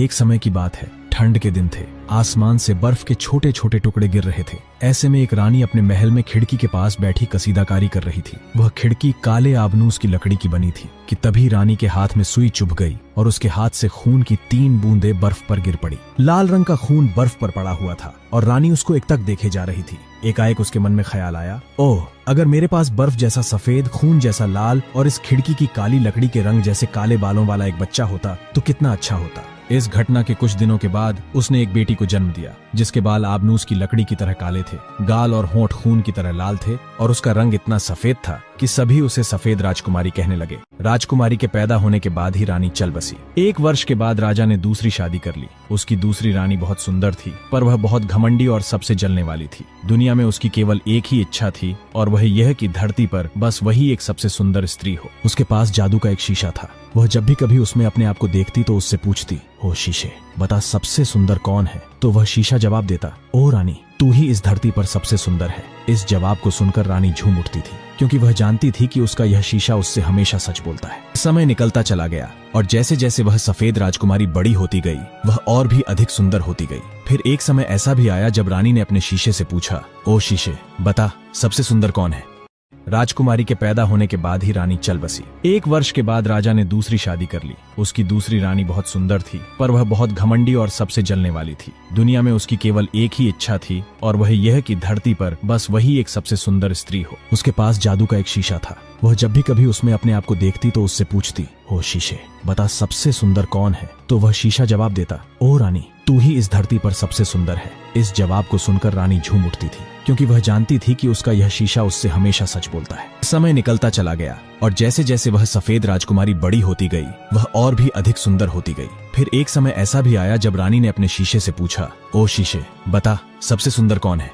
एक समय की बात है, ठंड के दिन थे। आसमान से बर्फ के छोटे छोटे टुकड़े गिर रहे थे। ऐसे में एक रानी अपने महल में खिड़की के पास बैठी कसीदाकारी कर रही थी। वह खिड़की काले आबनूस की लकड़ी की बनी थी कि तभी रानी के हाथ में सुई चुभ गई और उसके हाथ से खून की 3 बूंदें बर्फ पर गिर पड़ी। लाल रंग का खून बर्फ पर पड़ा हुआ था और रानी उसको एकटक देखे जा रही थी। एकाएक उसके मन में ख्याल आया, ओह, अगर मेरे पास बर्फ जैसा सफेद, खून जैसा लाल और इस खिड़की की काली लकड़ी के रंग जैसे काले बालों वाला एक बच्चा होता तो कितना अच्छा होता। इस घटना के कुछ दिनों के बाद उसने एक बेटी को जन्म दिया, जिसके बाल आबनूस की लकड़ी की तरह काले थे, गाल और होंठ खून की तरह लाल थे और उसका रंग इतना सफेद था कि सभी उसे सफेद राजकुमारी कहने लगे। राजकुमारी के पैदा होने के बाद ही रानी चल बसी। 1 वर्ष के बाद राजा ने दूसरी शादी कर ली। उसकी दूसरी रानी बहुत सुंदर थी, पर वह बहुत घमंडी और सबसे जलने वाली थी। दुनिया में उसकी केवल एक ही इच्छा थी और वह यह कि धरती पर बस वही एक सबसे सुंदर स्त्री हो। उसके पास जादू का एक शीशा था। वह जब भी कभी उसमें अपने आप को देखती तो उससे पूछती, ओ शीशे, बता सबसे सुंदर कौन है? तो वह शीशा जवाब देता, ओ रानी, तू ही इस धरती पर सबसे सुंदर है। इस जवाब को सुनकर रानी झूम उठती थी, क्योंकि वह जानती थी कि उसका यह शीशा उससे हमेशा सच बोलता है। समय निकलता चला गया और जैसे जैसे वह सफेद राजकुमारी बड़ी होती गई, वह और भी अधिक सुंदर होती गई। फिर एक समय ऐसा भी आया जब रानी ने अपने शीशे से पूछा, ओ शीशे, बता सबसे सुंदर कौन है? राजकुमारी के पैदा होने के बाद ही रानी चल बसी। 1 वर्ष के बाद राजा ने दूसरी शादी कर ली। उसकी दूसरी रानी बहुत सुंदर थी, पर वह बहुत घमंडी और सबसे जलने वाली थी। दुनिया में उसकी केवल एक ही इच्छा थी और वह यह कि धरती पर बस वही एक सबसे सुंदर स्त्री हो। उसके पास जादू का एक शीशा था। वह जब भी कभी उसमें अपने आप को देखती तो उससे पूछती, ओ शीशे, बता सबसे सुंदर कौन है? तो वह शीशा जवाब देता, ओ रानी, तू ही इस धरती पर सबसे सुंदर है। इस जवाब को सुनकर रानी झूम उठती थी, क्योंकि वह जानती थी कि उसका यह शीशा उससे हमेशा सच बोलता है। समय निकलता चला गया और जैसे जैसे वह सफेद राजकुमारी बड़ी होती गई, वह और भी अधिक सुंदर होती गई। फिर एक समय ऐसा भी आया जब रानी ने अपने शीशे से पूछा, ओ शीशे, बता सबसे सुंदर कौन है?